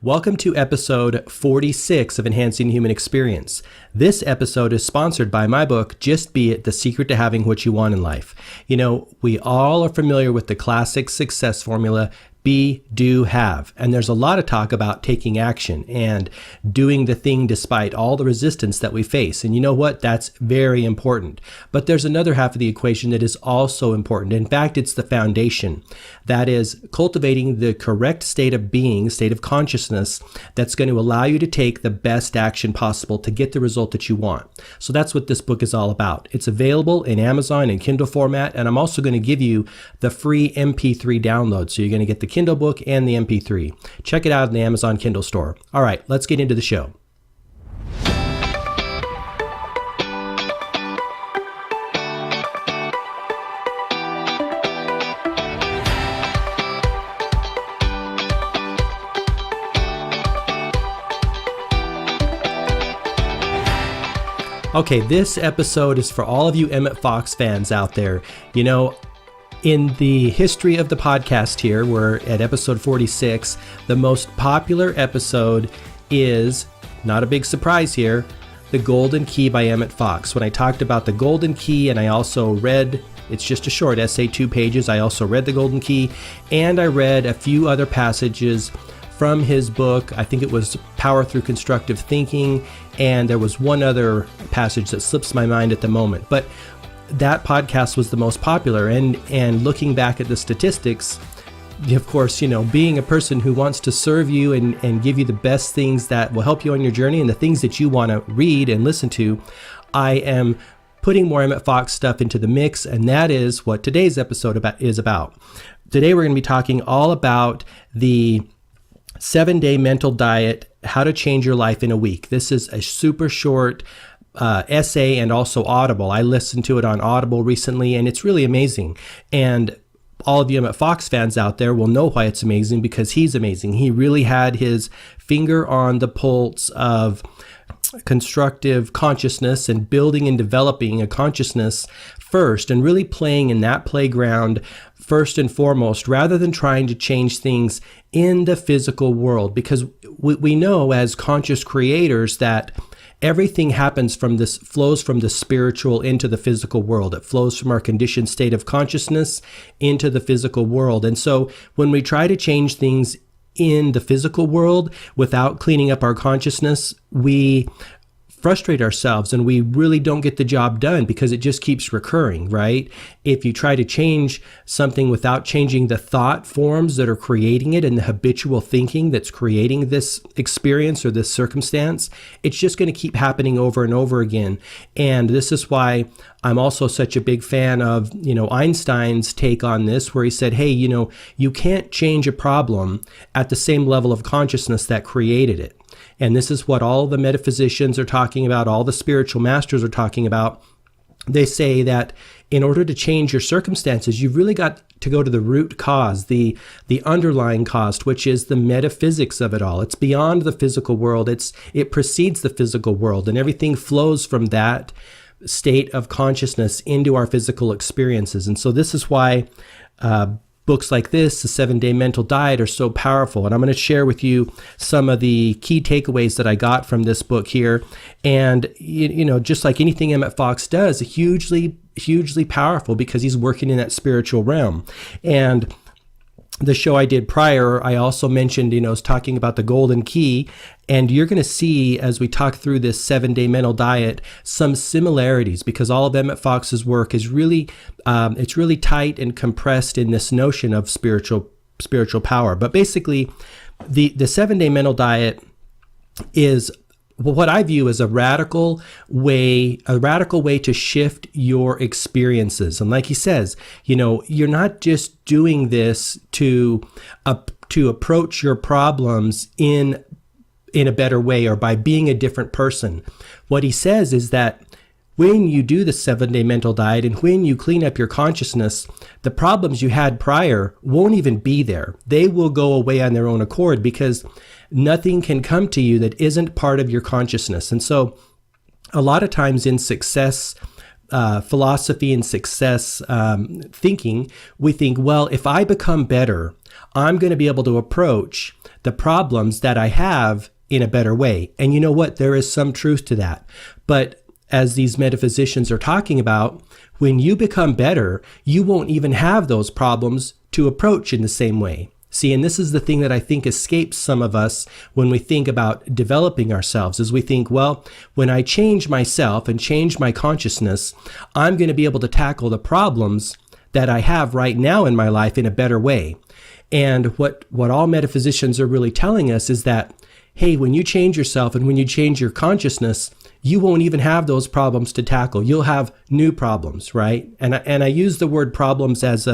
Welcome to episode 46 of Enhancing Human Experience. This episode is sponsored by my book, Just Be It, The Secret to Having What You Want in Life. You know, we all are familiar with the classic success formula, be, do, have. And there's a lot of talk about taking action and doing the thing despite all the resistance that we face. And you know what? That's very important. But there's another half of the equation that is also important. In fact, it's the foundation. That is cultivating the correct state of being, state of consciousness, that's going to allow you to take the best action possible to get the result that you want. So that's what this book is all about. It's available in Amazon in Kindle format, and I'm also going to give you the free MP3 download. So you're going to get the Kindle book and the MP3. Check it out in the Amazon Kindle store. All right, let's get into the show. Okay, this episode is for all of you Emmet Fox fans out there. You know, in the history of the podcast here, we're at episode 46. The most popular episode is, not a big surprise here, The Golden Key by Emmet Fox. When I talked about the Golden Key, and I also read, it's just a short essay, 2 pages, I also read The Golden Key, and I read a few other passages from his book. I think it was Power Through Constructive Thinking, and there was one other passage that slips my mind at the moment. But that podcast was the most popular, and looking back at the statistics, of course, you know, being a person who wants to serve you and give you the best things that will help you on your journey and the things that you want to read and listen to, I am putting more Emmet Fox stuff into the mix, and that is what today's episode is about. Today we're going to be talking all about the 7-day mental diet, how to change your life in a week. This is a super short essay and also Audible. I listened to it on Audible recently, and it's really amazing. And all of you Emmet Fox fans out there will know why it's amazing, because he's amazing. He really had his finger on the pulse of constructive consciousness and building and developing a consciousness first, and really playing in that playground first and foremost, rather than trying to change things in the physical world. Because we know as conscious creators that everything flows from the spiritual into the physical world. It flows from our conditioned state of consciousness into the physical world. And so when we try to change things in the physical world without cleaning up our consciousness, we frustrate ourselves and we really don't get the job done, because it just keeps recurring, right? If you try to change something without changing the thought forms that are creating it and the habitual thinking that's creating this experience or this circumstance, it's just going to keep happening over and over again. And this is why I'm also such a big fan of, you know, Einstein's take on this, where he said, hey, you know, you can't change a problem at the same level of consciousness that created it. And this is what all the metaphysicians are talking about, all the spiritual masters are talking about. They say that in order to change your circumstances, you've really got to go to the root cause, the underlying cause, which is the metaphysics of it all. It's beyond the physical world. It precedes the physical world, and everything flows from that state of consciousness into our physical experiences. And so this is why books like this, The 7-Day Mental Diet, are so powerful. And I'm going to share with you some of the key takeaways that I got from this book here. And, you know, just like anything Emmet Fox does, hugely, hugely powerful, because he's working in that spiritual realm. And the show I did prior, I also mentioned, you know, I was talking about the Golden Key, and you're going to see as we talk through this 7-day mental diet some similarities, because all of Emmet Fox's work is really, it's really tight and compressed in this notion of spiritual power. But basically, the 7-day mental diet is what I view as a radical way to shift your experiences. And like he says, you know, you're not just doing this to approach your problems in a better way or by being a different person. What he says is that when you do the 7-day mental diet and when you clean up your consciousness, the problems you had prior won't even be there. They will go away on their own accord, because nothing can come to you that isn't part of your consciousness. And so a lot of times in success philosophy and success thinking, we think, well, if I become better, I'm going to be able to approach the problems that I have in a better way. And you know what? There is some truth to that. But as these metaphysicians are talking about, when you become better, you won't even have those problems to approach in the same way. See, and this is the thing that I think escapes some of us when we think about developing ourselves, is we think, well, when I change myself and change my consciousness, I'm going to be able to tackle the problems that I have right now in my life in a better way. And what all metaphysicians are really telling us is that, hey, when you change yourself and when you change your consciousness, you won't even have those problems to tackle. You'll have new problems, right? And I use the word problems as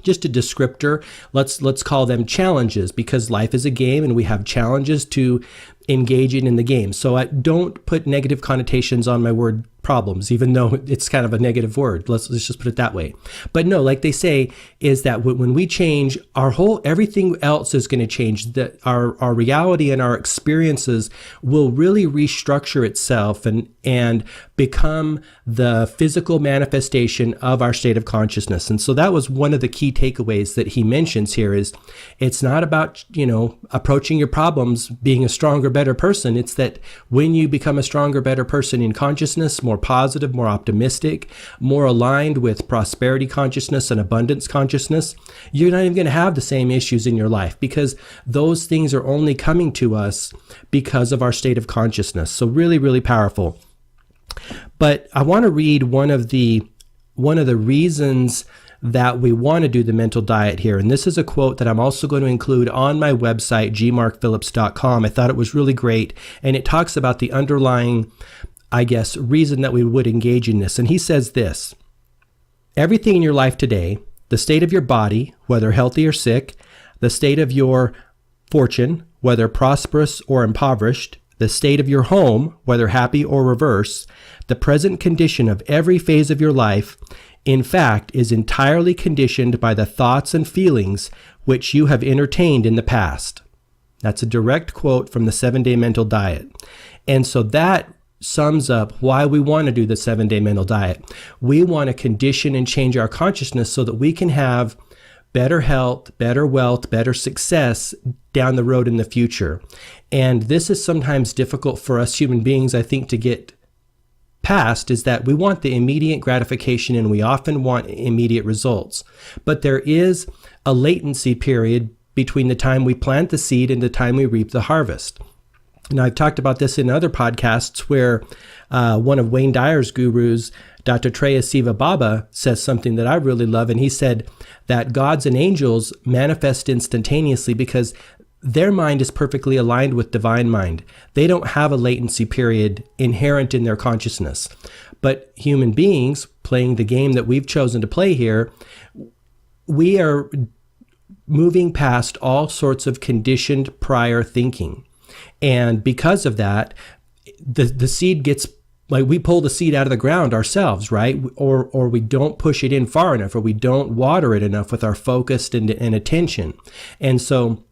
just a descriptor. Let's call them challenges, because life is a game and we have challenges to engage in the game. So I don't put negative connotations on my word problems, even though it's kind of a negative word. Let's just put it that way. But no, like they say, is that when we change, everything else is going to change. That our reality and our experiences will really restructure itself and become the physical manifestation of our state of consciousness. And so that was one of the key takeaways that he mentions here, is it's not about, approaching your problems being a stronger, better person. It's that when you become a stronger, better person in consciousness, more positive, more optimistic, more aligned with prosperity consciousness and abundance consciousness, you're not even going to have the same issues in your life, because those things are only coming to us because of our state of consciousness. So really, really powerful. But I want to read one of the reasons that we want to do the mental diet here. And this is a quote that I'm also going to include on my website, gmarkphillips.com. I thought it was really great. And it talks about the underlying, reason that we would engage in this. And he says this: everything in your life today, the state of your body, whether healthy or sick, the state of your fortune, whether prosperous or impoverished, the state of your home, whether happy or reverse, the present condition of every phase of your life, in fact, is entirely conditioned by the thoughts and feelings which you have entertained in the past. That's a direct quote from the 7-Day Mental Diet. And so that sums up why we want to do the 7-Day Mental Diet. We want to condition and change our consciousness so that we can have better health, better wealth, better success down the road in the future. And this is sometimes difficult for us human beings, I think, to get past, is that we want the immediate gratification and we often want immediate results. But there is a latency period between the time we plant the seed and the time we reap the harvest. Now, I've talked about this in other podcasts where one of Wayne Dyer's gurus, Dr. Treya Siva Baba, says something that I really love. And he said that gods and angels manifest instantaneously because their mind is perfectly aligned with divine mind. They don't have a latency period inherent in their consciousness. But human beings, playing the game that we've chosen to play here, we are moving past all sorts of conditioned prior thinking. And because of that, the seed gets, like, we pull the seed out of the ground ourselves, right? Or we don't push it in far enough, or we don't water it enough with our focus and attention. And so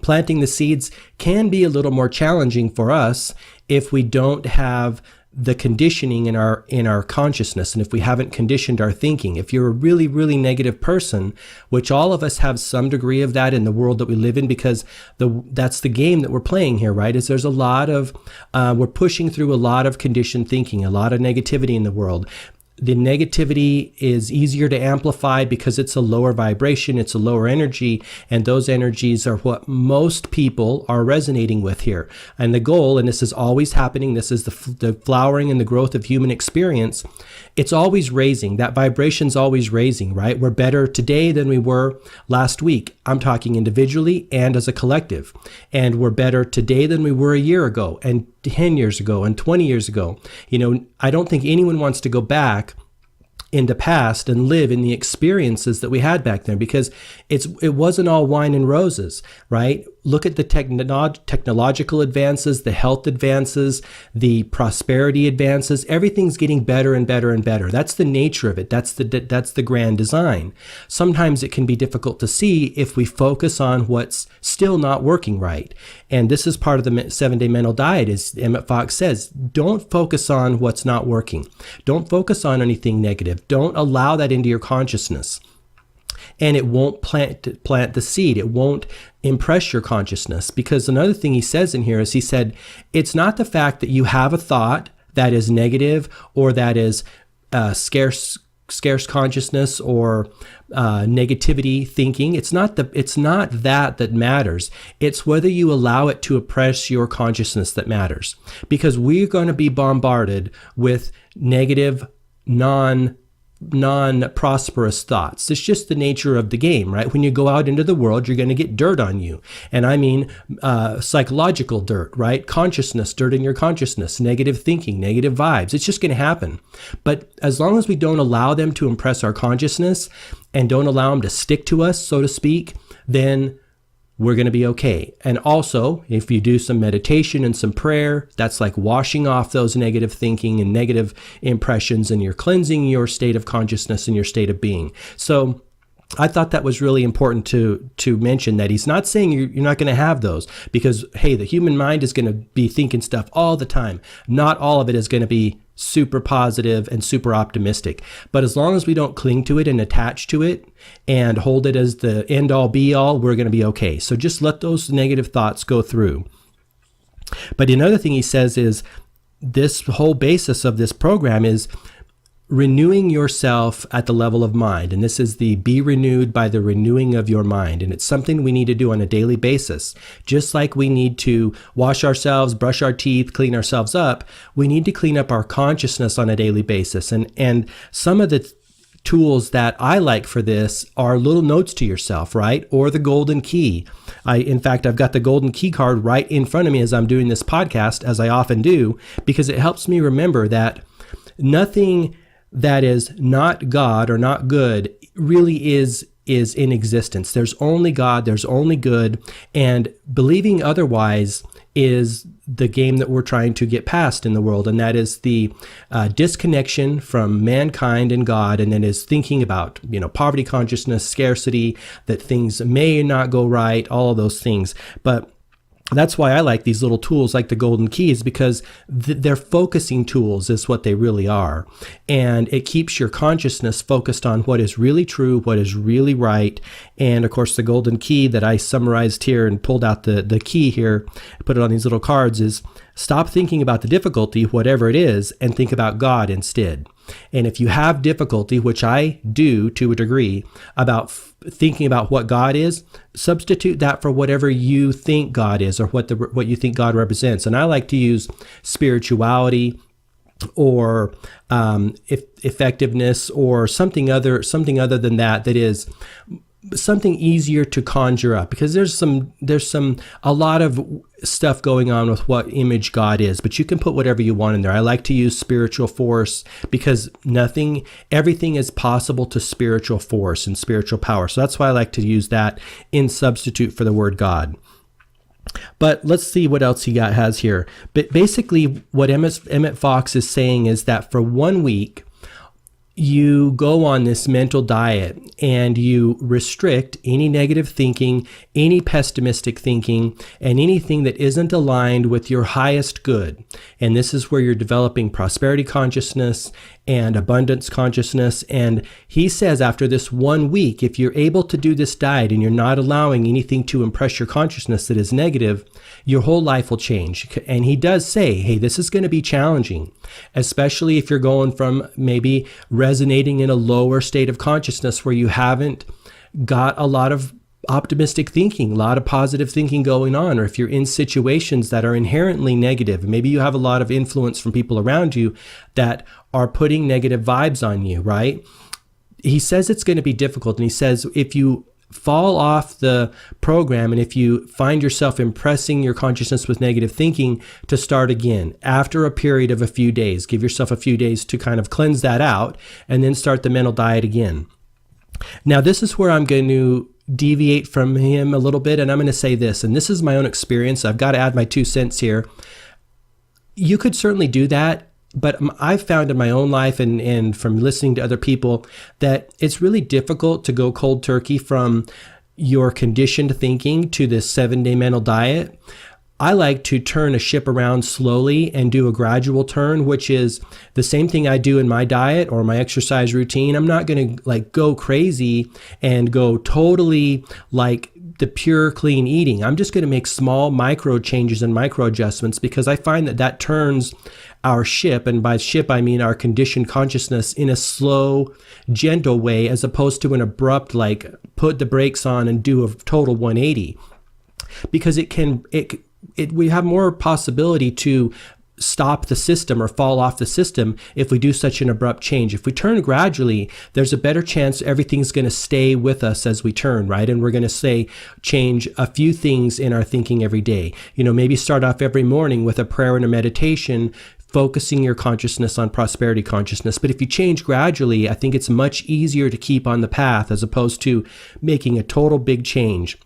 planting the seeds can be a little more challenging for us if we don't have the conditioning in our consciousness, and if we haven't conditioned our thinking. If you're a really, really negative person, which all of us have some degree of that in the world that we live in, because that's the game that we're playing here, right? Is there's a lot of, we're pushing through a lot of conditioned thinking, a lot of negativity in the world. The negativity is easier to amplify because it's a lower vibration, it's a lower energy, and those energies are what most people are resonating with here. And the goal, and this is always happening, this is the flowering and the growth of human experience, it's always raising. That vibration's always raising, right? We're better today than we were last week. I'm talking individually and as a collective. And we're better today than we were a year ago, and 10 years ago, and 20 years ago. I don't think anyone wants to go back in the past and live in the experiences that we had back then, because it wasn't all wine and roses, right? Look at the technological advances, the health advances, the prosperity advances. Everything's getting better and better and better. That's the nature of it. That's the grand design. Sometimes it can be difficult to see if we focus on what's still not working right. And this is part of the 7-Day Mental Diet, as Emmet Fox says. Don't focus on what's not working. Don't focus on anything negative. Don't allow that into your consciousness. and it won't plant the seed. It won't impress your consciousness. Because another thing he says in here is, he said, it's not the fact that you have a thought that is negative or that is scarce consciousness or negativity thinking. It's not that matters. It's whether you allow it to oppress your consciousness that matters. Because we're going to be bombarded with negative, non-prosperous thoughts. It's just the nature of the game, right? When you go out into the world, you're going to get dirt on you. And I mean psychological dirt, right? Consciousness, dirt in your consciousness, negative thinking, negative vibes. It's just going to happen. But as long as we don't allow them to impress our consciousness and don't allow them to stick to us, so to speak, then we're going to be okay. And also, if you do some meditation and some prayer, that's like washing off those negative thinking and negative impressions, and you're cleansing your state of consciousness and your state of being. So I thought that was really important to mention, that he's not saying you're not going to have those, because, hey, the human mind is going to be thinking stuff all the time. Not all of it is going to be super positive and super optimistic. But as long as we don't cling to it and attach to it and hold it as the end all be all, we're going to be okay. So just let those negative thoughts go through. But another thing he says is, this whole basis of this program is renewing yourself at the level of mind. And this is the be renewed by the renewing of your mind. And it's something we need to do on a daily basis. Just like we need to wash ourselves, brush our teeth, clean ourselves up, we need to clean up our consciousness on a daily basis. And some of the tools that I like for this are little notes to yourself, right? Or the golden key. In fact, I've got the golden key card right in front of me as I'm doing this podcast, as I often do, because it helps me remember that nothing that is not God or not good really is in existence. There's only God, there's only good, and believing otherwise is the game that we're trying to get past in the world, and that is the disconnection from mankind and God, and then is thinking about, poverty consciousness, scarcity, that things may not go right, all of those things. But that's why I like these little tools like the golden keys, because they're focusing tools is what they really are. And it keeps your consciousness focused on what is really true, what is really right. And of course, the golden key that I summarized here and pulled out the key here, put it on these little cards, is stop thinking about the difficulty, whatever it is, and think about God instead. And if you have difficulty, which I do to a degree, about thinking about what God is, substitute that for whatever you think God is, or what you think God represents. And I like to use spirituality or effectiveness or something other than that is something easier to conjure up, because there's a lot of stuff going on with what image God is, but you can put whatever you want in there. I like to use spiritual force, because everything is possible to spiritual force and spiritual power. So that's why I like to use that in substitute for the word God. But let's see what else he has here. But basically what Emmet Fox is saying is that for 1 week, you go on this mental diet and you restrict any negative thinking, any pessimistic thinking, and anything that isn't aligned with your highest good. And this is where you're developing prosperity consciousness and abundance consciousness. And he says after this 1 week, if you're able to do this diet and you're not allowing anything to impress your consciousness that is negative, your whole life will change. And he does say, hey, this is going to be challenging, especially if you're going from maybe resonating in a lower state of consciousness where you haven't got a lot of optimistic thinking, a lot of positive thinking going on, or if you're in situations that are inherently negative, maybe you have a lot of influence from people around you that are putting negative vibes on you, right? He says it's going to be difficult. And he says if you fall off the program and if you find yourself impressing your consciousness with negative thinking, to start again after a period of a few days. Give yourself a few days to kind of cleanse that out and then start the mental diet again. Now, this is where I'm going to deviate from him a little bit, and I'm going to say this, and this is my own experience. I've got to add my 2 cents here. You could certainly do that, but I've found in my own life and from listening to other people that it's really difficult to go cold turkey from your conditioned thinking to this 7-day mental diet. I like to turn a ship around slowly and do a gradual turn, which is the same thing I do in my diet or my exercise routine. I'm not going to go crazy and go totally like the pure clean eating. I'm just going to make small micro changes and micro adjustments, because I find that turns our ship, and by ship I mean our conditioned consciousness, in a slow, gentle way, as opposed to an abrupt, like put the brakes on and do a total 180. Because we have more possibility to stop the system or fall off the system if we do such an abrupt change. If we turn gradually, there's a better chance everything's going to stay with us as we turn, right? And we're going to change a few things in our thinking every day. Maybe start off every morning with a prayer and a meditation, focusing your consciousness on prosperity consciousness. But if you change gradually, I think it's much easier to keep on the path as opposed to making a total big change.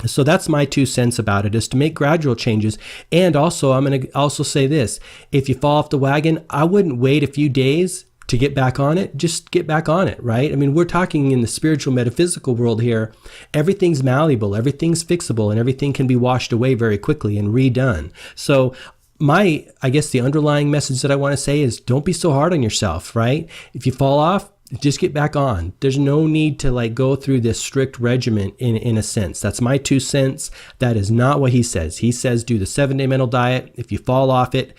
So that's my 2 cents about it, is to make gradual changes. And also, I'm going to also say this: if you fall off the wagon, I wouldn't wait a few days to get back on it. Just get back on it, right? I mean, we're talking in the spiritual metaphysical world here. Everything's malleable, everything's fixable, and everything can be washed away very quickly and redone. So I guess the underlying message that I want to say is, don't be so hard on yourself, right? If you fall off, just get back on. There's no need to go through this strict regimen in a sense. That's my 2 cents. That is not what he says. He says do the 7-day mental diet. If you fall off it,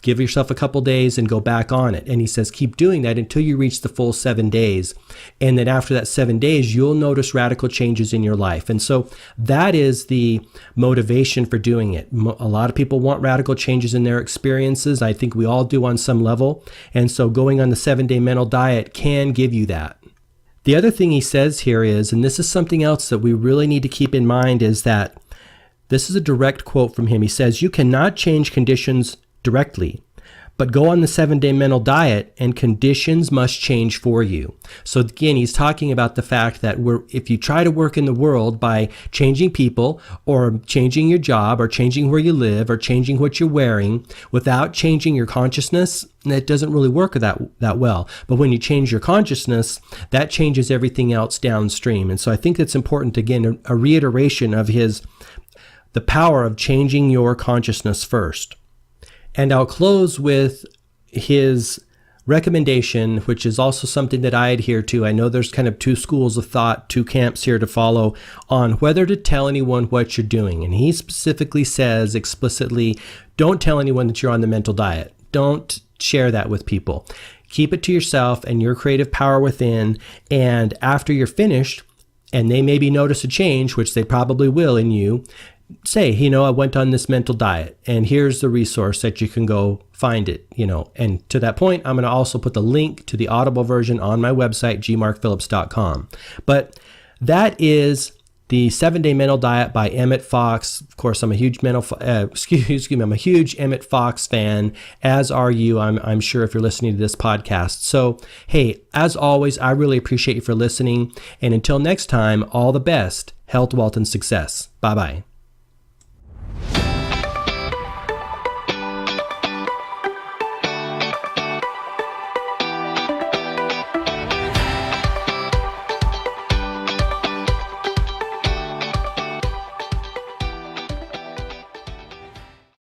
give yourself a couple days and go back on it. And he says keep doing that until you reach the full 7 days. And then after that 7 days, you'll notice radical changes in your life. And so that is the motivation for doing it. A lot of people want radical changes in their experiences. I think we all do on some level. And so going on the 7-day mental diet can give you that. The other thing he says here is, and this is something else that we really need to keep in mind, is that this is a direct quote from him. He says, you cannot change conditions directly, but go on the 7-day mental diet and conditions must change for you. So again, he's talking about the fact that if you try to work in the world by changing people or changing your job or changing where you live or changing what you're wearing without changing your consciousness, it doesn't really work that well. But when you change your consciousness, that changes everything else downstream. And so I think it's important, again, a reiteration of the power of changing your consciousness first. And I'll close with his recommendation, which is also something that I adhere to. I know there's kind of 2 schools of thought, 2 camps here to follow on whether to tell anyone what you're doing. And he specifically says explicitly, don't tell anyone that you're on the mental diet. Don't share that with people. Keep it to yourself and your creative power within. And after you're finished, and they maybe notice a change, which they probably will in you, say, I went on this mental diet, and here's the resource that you can go find it, And to that point, I'm going to also put the link to the Audible version on my website, gmarkphillips.com. But that is the 7-day mental diet by Emmet Fox. Of course, I'm a huge I'm a huge Emmett Fox fan, as are you, I'm sure, if you're listening to this podcast. So, hey, as always, I really appreciate you for listening. And until next time, all the best, health, wealth, and success. Bye-bye.